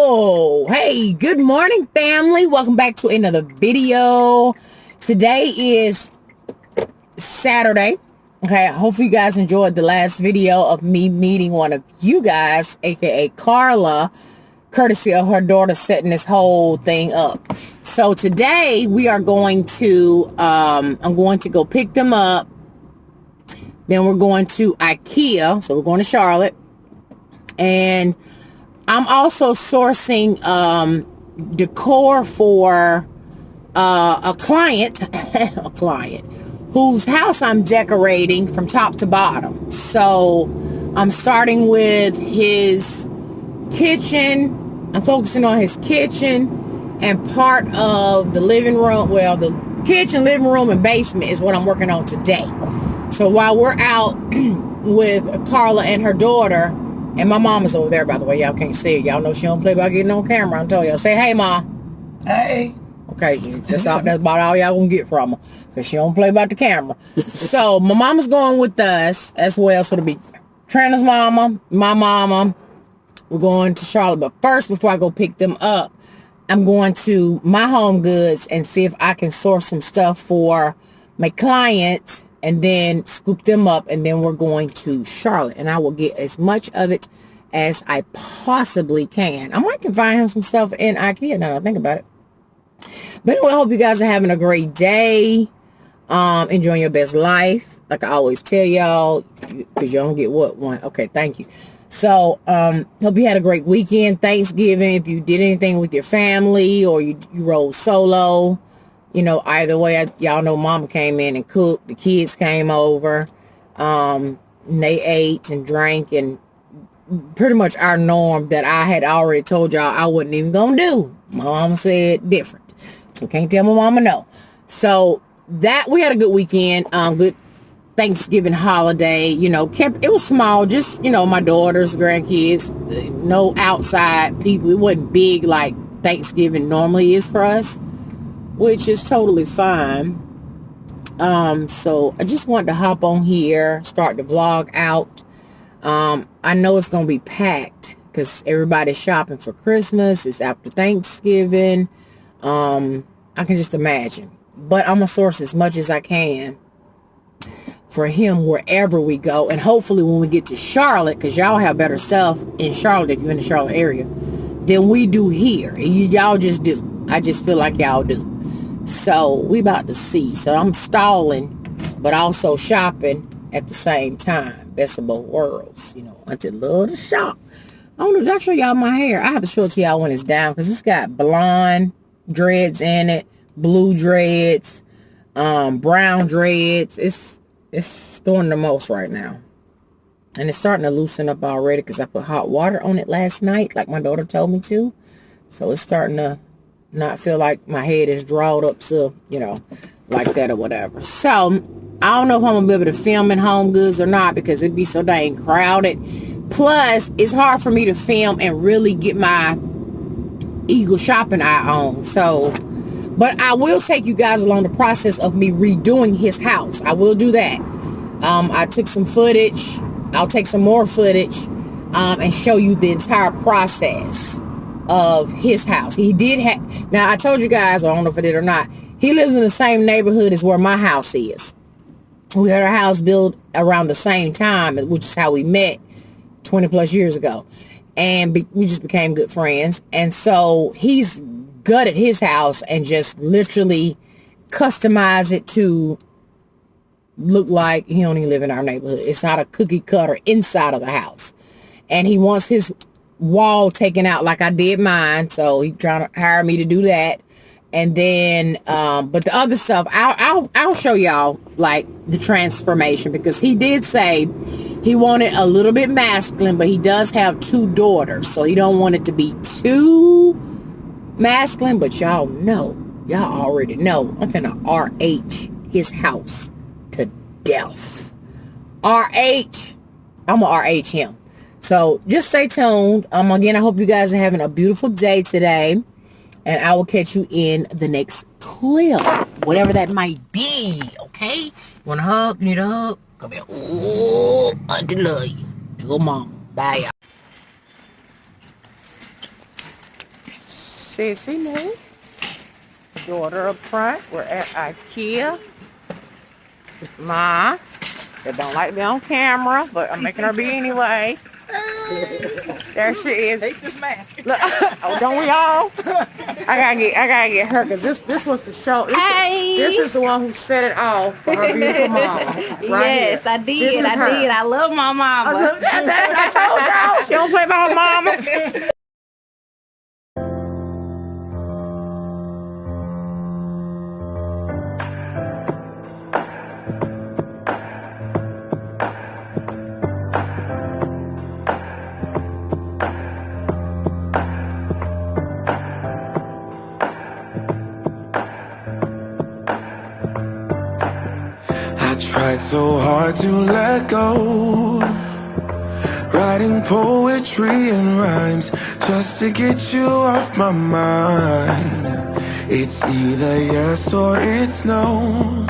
Oh, hey, good morning, family. Welcome back to another video. Today is Saturday. Okay, I hope you guys enjoyed the last video of me meeting one of you guys, aka Carla, courtesy of her daughter setting this whole thing up. So today we are going to, I'm going to go pick them up. Then we're going to Ikea. So we're going to Charlotte. And I'm also sourcing decor for a client whose house I'm decorating from top to bottom. So I'm starting with his kitchen. I'm focusing on his kitchen and part of the living room. Well, the kitchen, living room, and basement is what I'm working on today. So while we're out with Carla and her daughter, and my mom is over there, by the way. Y'all can't see it. Y'all know she don't play about getting on camera. I'm telling y'all. Say, hey, Ma. Hey. Okay, that's about all y'all gonna get from her. Because she don't play about the camera. So, my mama's going with us as well. So, it'll be Trina's mama, my mama. We're going to Charlotte. But first, before I go pick them up, I'm going to my Home Goods and see if I can source some stuff for my client. And then scoop them up, and then we're going to Charlotte, and I will get as much of it as I possibly can. I might can find him some stuff in Ikea now that I think about it. But anyway, I hope you guys are having a great day, enjoying your best life, like I always tell y'all, because you don't get one. Okay, thank you. So, hope you had a great weekend, Thanksgiving. If you did anything with your family or you rode solo, you know, either way, y'all know Mama came in and cooked. The kids came over. And they ate and drank, and pretty much our norm that I had already told y'all I wasn't even going to do. My mama said different. So can't tell my mama no. So that, we had a good weekend. Good Thanksgiving holiday. You know, it was small. Just, you know, my daughter's grandkids. No outside people. It wasn't big like Thanksgiving normally is for us, which is totally fine. So I just wanted to hop on here, start the vlog out. I know it's going to be packed because everybody's shopping for Christmas. It's after Thanksgiving. I can just imagine. But I'm going to source as much as I can for him wherever we go. And hopefully when we get to Charlotte, because y'all have better stuff in Charlotte if you're in the Charlotte area than we do here. Y'all just do. I just feel like y'all do. So we about to see. So I'm stalling, but also shopping at the same time. Best of both worlds. You know, I just love to shop. I don't know, did I show y'all my hair? I have to show it to y'all when it's down, because it's got blonde dreads in it, blue dreads, brown dreads. It's doing the most right now. And it's starting to loosen up already because I put hot water on it last night, like my daughter told me to. So it's starting to not feel like my head is drawn up to, you know, like that or whatever. So I don't know if I'm gonna be able to film in Home Goods or not, because it'd be so dang crowded. Plus it's hard for me to film and really get my eagle shopping eye on. So, but I will take you guys along the process of me redoing his house. I will do that. I took some footage. I'll take some more footage and show you the entire process of his house. He did have, now I told you guys, I don't know if I did or not, he lives in the same neighborhood as where my house is. We had our house built around the same time, which is how we met 20 plus years ago, and we just became good friends. And so he's gutted his house and just literally customized it to look like he don't even live in our neighborhood. It's not a cookie cutter inside of the house, and he wants his wall taken out like I did mine. So he's trying to hire me to do that. And then but the other stuff I'll show y'all, like the transformation, because he did say he wanted a little bit masculine, but he does have 2 daughters, so he don't want it to be too masculine. But y'all already know I'm finna RH his house to death. RH, I'm gonna RH him. So just stay tuned. Again, I hope you guys are having a beautiful day today, and I will catch you in the next clip, whatever that might be. Okay? You want a hug? You need a hug? Come here. Oh, auntie love you. Go, mom. Bye, y'all. Sissy me. Daughter up front. We're at Ikea. Ma. They don't like me on camera, but I'm making her be anyway. There she is. Take this mask. Look, oh, don't we all? I gotta get her because this was the show. This is the one who set it off for her beautiful mom. Right Yes, here. I did. I love my mama. I told y'all she don't play about her mama. Tried so hard to let go, writing poetry and rhymes just to get you off my mind. It's either yes or it's no.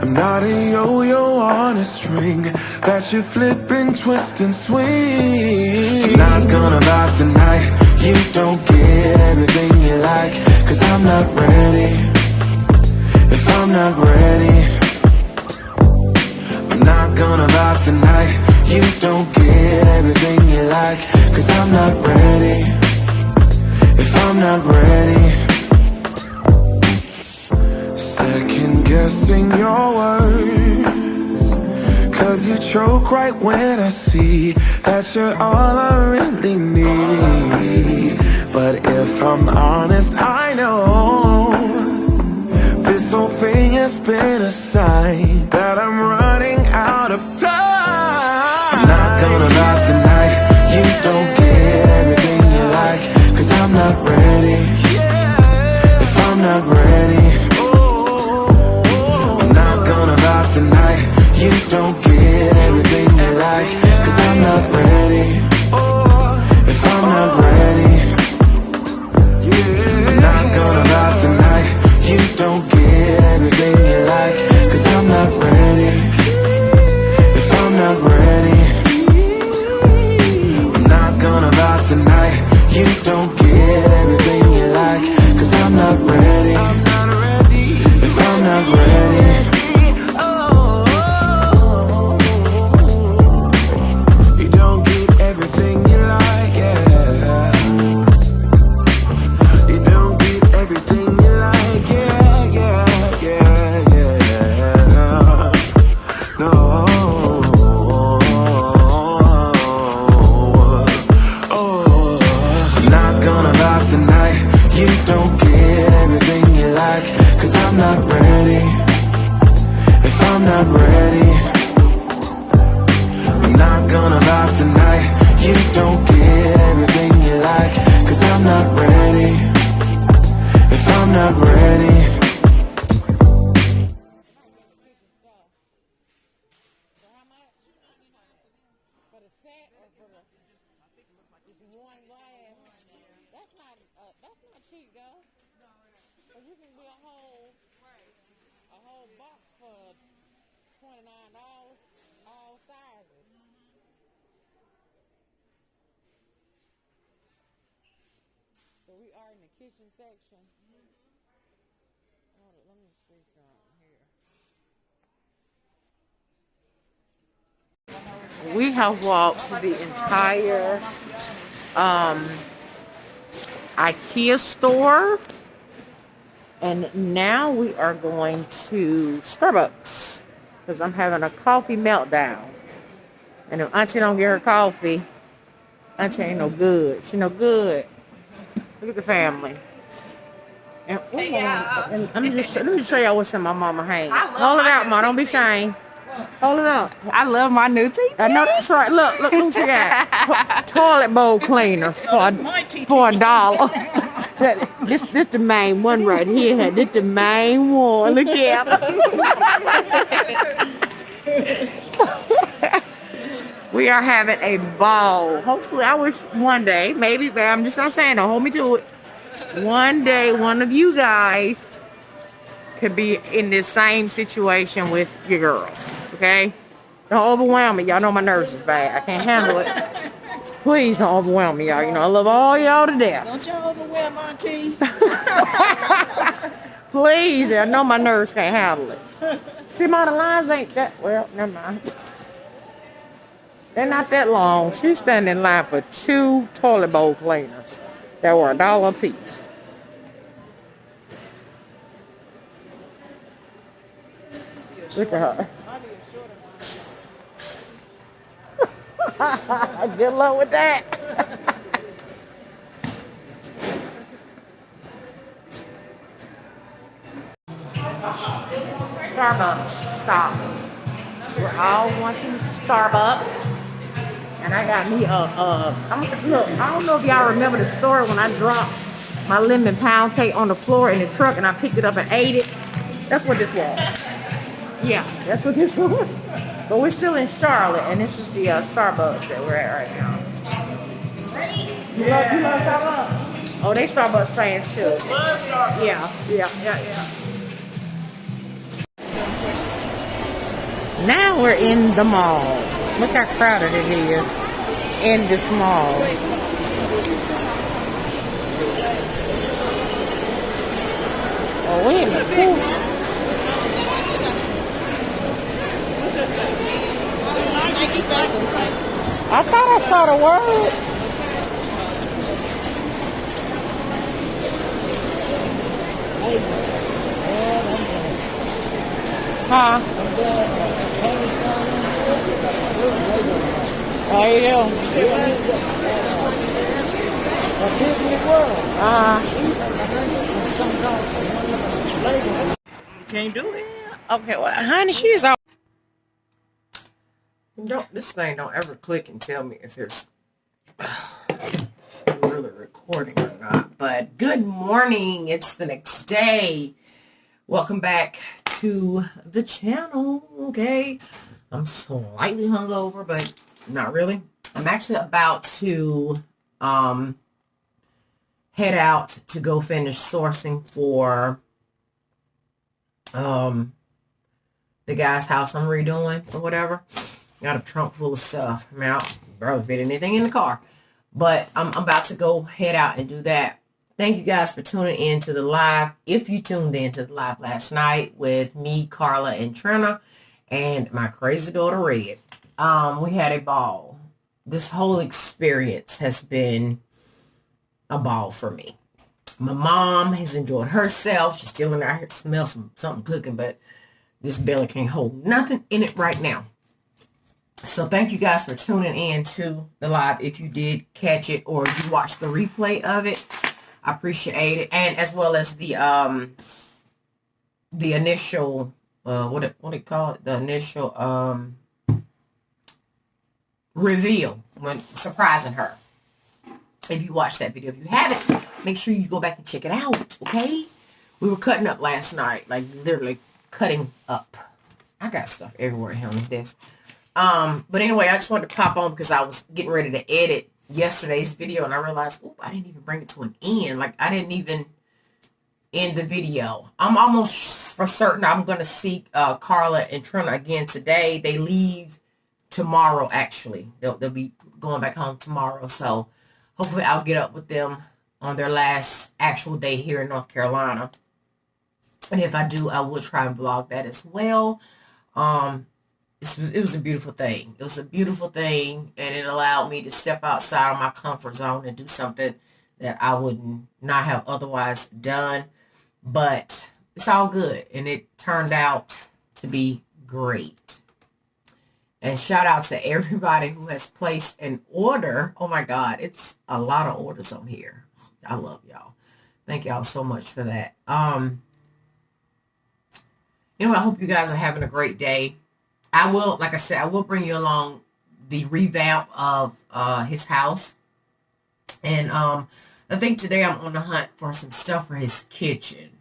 I'm not a yo-yo on a string that you flip and twist and swing. I'm not gonna vibe tonight. You don't get everything you like, 'cause I'm not ready. If I'm not ready, I'm not gonna vibe tonight. You don't get everything you like, 'cause I'm not ready. If I'm not ready, second guessing your words, 'cause you choke right when I see that you're all I really need. But if I'm honest, I know this whole thing has been a sign that I'm running out of time. I'm not gonna vibe tonight. You don't get everything you like, 'cause I'm not ready. If I'm not ready, I'm not gonna vibe tonight. You don't get everything you like, 'cause I'm not ready. If I'm not ready, I'm not gonna vibe tonight. You don't get everything you like, 'cause I'm not ready. If I'm not ready, I'm not gonna vibe tonight. You don't get everything you like, 'cause I'm not ready. If I'm not ready, you don't get everything you like, yeah. You don't get everything you like, yeah, yeah, yeah, yeah. No. Oh, I'm not gonna vibe tonight. You don't get everything you like, 'cause I'm not ready. If I'm not ready, I'm not gonna vibe tonight. You don't get everything you like, 'cause I'm not ready. If I'm not ready, That's not cheap though. Cause you can get a whole box for $29, all sizes. So we are in the kitchen section. Hold it, let me see something here. We have walked the entire Ikea store, and now we are going to Starbucks because I'm having a coffee meltdown. And if Auntie don't get her coffee, Auntie ain't no good. She no good. Look at the family. And, and let me just show y'all what's in my mama hand. Hold it out, Ma. Don't be ashamed. Hold it up. I love my new teeth. I know that's right. Look what she got. Toilet bowl cleaner for $1. This the main one right here. This the main one. Look at it. We are having a ball. Hopefully, I wish one day, maybe, but I'm just not saying, don't hold me to it. One day, one of you guys could be in this same situation with your girl. Okay? Don't overwhelm me. Y'all know my nerves is bad. I can't handle it. Please don't overwhelm me, y'all. You know, I love all y'all to death. Don't y'all overwhelm Auntie. Please, I know my nerves can't handle it. See, my the lines ain't that, well, never mind. They're not that long. She's standing in line for 2 toilet bowl cleaners that were $1 a piece. Look at her. Good luck with that. Starbucks stop. We're all wanting Starbucks. And I got me look, I don't know if y'all remember the story when I dropped my lemon pound cake on the floor in the truck and I picked it up and ate it. That's what this was. Yeah, that's what this was. But we're still in Charlotte, and this is the Starbucks that we're at right now. You love Starbucks? Oh, they Starbucks fans too. Yeah. Now we're in the mall. Look how crowded it is in this mall. Oh, wait a minute. I thought I saw the word. Huh? How you doing? Can't do it. Okay, well, honey, she's all. This thing don't ever click and tell me if it's really recording or not. But good morning. It's the next day. Welcome back to the channel. Okay, I'm slightly hungover, but not really. I'm actually about to head out to go finish sourcing for the guy's house I'm redoing or whatever. Got a trunk full of stuff. I'm out. Barely fit anything in the car. But I'm about to go head out and do that. Thank you guys for tuning in to the live. If you tuned in to the live last night with me, Carla, and Trina, and my crazy daughter, Red, we had a ball. This whole experience has been a ball for me. My mom has enjoyed herself. She's still in there. I hear smell something cooking, but this belly can't hold nothing in it right now. So thank you guys for tuning in to the live. If you did catch it or you watched the replay of it, I appreciate it. And as well as the initial what do you call it? The initial reveal when surprising her. If you watched that video, if you haven't, make sure you go back and check it out. Okay, we were cutting up last night, like literally cutting up. I got stuff everywhere here on this desk. But anyway, I just wanted to pop on because I was getting ready to edit yesterday's video and I realized, oh, I didn't even bring it to an end. Like, I didn't even end the video. I'm almost for certain I'm going to see Carla and Trina again today. They leave tomorrow, actually. They'll be going back home tomorrow. So hopefully I'll get up with them on their last actual day here in North Carolina. And if I do, I will try and vlog that as well. It was a beautiful thing. It was a beautiful thing, and it allowed me to step outside of my comfort zone and do something that I would not have otherwise done. But it's all good, and it turned out to be great. And shout out to everybody who has placed an order. Oh my God, it's a lot of orders on here. I love y'all. Thank y'all so much for that. Anyway, I hope you guys are having a great day. I will, like I said, I will bring you along the revamp of his house. And I think today I'm on the hunt for some stuff for his kitchen.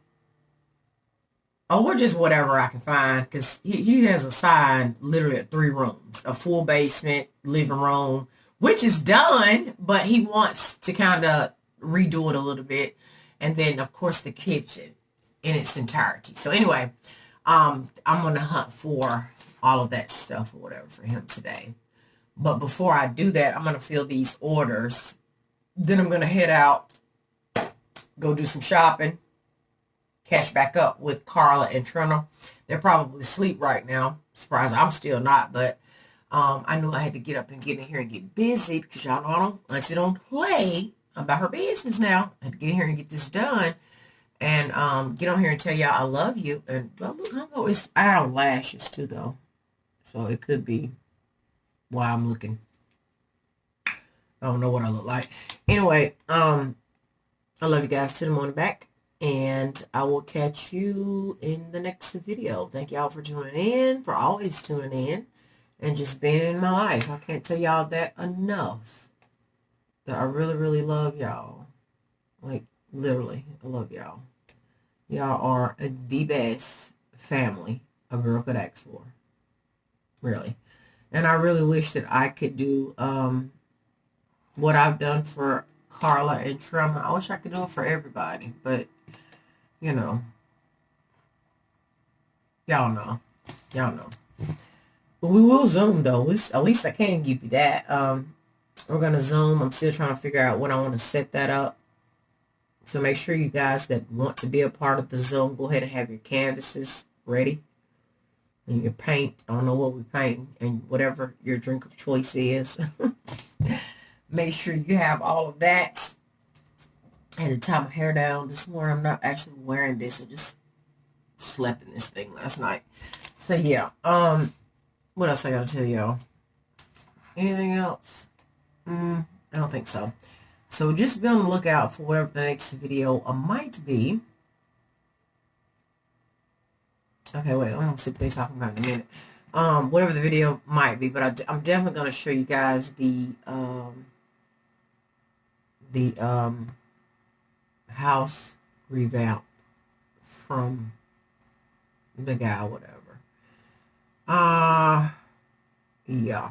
Or just whatever I can find. Because he has assigned literally 3 rooms. A full basement, living room, which is done. But he wants to kind of redo it a little bit. And then, of course, the kitchen in its entirety. So anyway, I'm on the hunt for all of that stuff or whatever for him today. But before I do that, I'm going to fill these orders. Then I'm going to head out, go do some shopping, catch back up with Carla and Trina. They're probably asleep right now. Surprised I'm still not, but I knew I had to get up and get in here and get busy because y'all know I don't play about her business now. I had to get in here and get this done and get on here and tell y'all I love you. And I have lashes too though, so it could be why I'm looking. I don't know what I look like. Anyway, I love you guys to the moon and back. And I will catch you in the next video. Thank y'all for tuning in, for always tuning in, and just being in my life. I can't tell y'all that enough. That I really, really love y'all. Like, literally, I love y'all. Y'all are the best family a girl could ask for. Really. And I really wish that I could do what I've done for Carla and Trina. I wish I could do it for everybody, but you know, y'all know. But we will Zoom though. At least I can give you that. We're gonna Zoom. I'm still trying to figure out when I want to set that up. So make sure you guys that want to be a part of the Zoom, go ahead and have your canvases ready. And your paint. I don't know what we paint. And whatever your drink of choice is. Make sure you have all of that. I had to tie my hair down this morning. I'm not actually wearing this. I just slept in this thing last night. So yeah. What else I gotta tell y'all? Anything else? I don't think so. So just be on the lookout for whatever the next video might be. Okay, wait. I'm gonna see what they're talking about in a minute. Whatever the video might be, but I'm definitely gonna show you guys the house revamp from the guy, whatever. Yeah.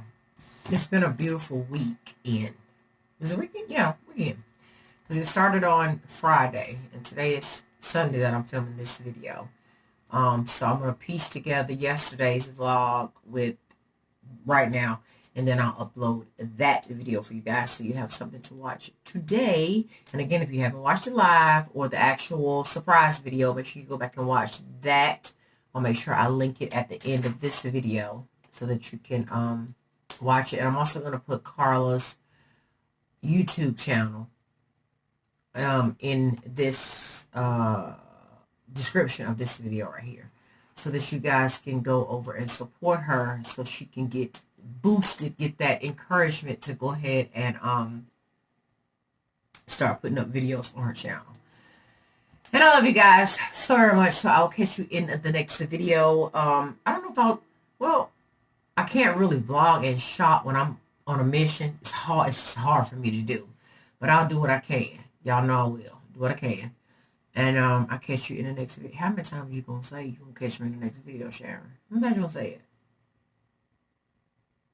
It's been a beautiful weekend. Is it weekend? Yeah, weekend. Because it started on Friday, and today is Sunday that I'm filming this video. So I'm going to piece together yesterday's vlog with right now, and then I'll upload that video for you guys so you have something to watch today. And again, if you haven't watched it live or the actual surprise video, make sure you go back and watch that. I'll make sure I link it at the end of this video so that you can watch it. And I'm also going to put Carla's YouTube channel in this description of this video right here, so that you guys can go over and support her so she can get boosted, get that encouragement to go ahead and start putting up videos on her channel. And I love you guys so very much, so I'll catch you in the next video. I don't know if I can't really vlog and shop when I'm on a mission. It's hard for me to do, but I'll do what I can. Y'all know I will do what I can. And I'll catch you in the next video. How many times you gonna say you gonna catch me in the next video, Sharon? How many times you gonna say it?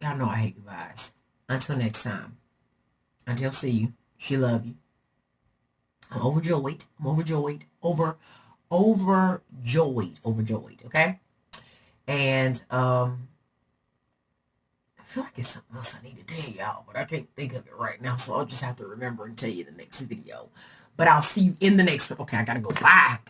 Y'all know I hate you guys. Until next time. Until see you. She love you. I'm overjoyed. Overjoyed. Okay? And I feel like it's something else I need to tell y'all, but I can't think of it right now, so I'll just have to remember and tell you the next video. But I'll see you in the next one. Okay, I gotta go. Bye.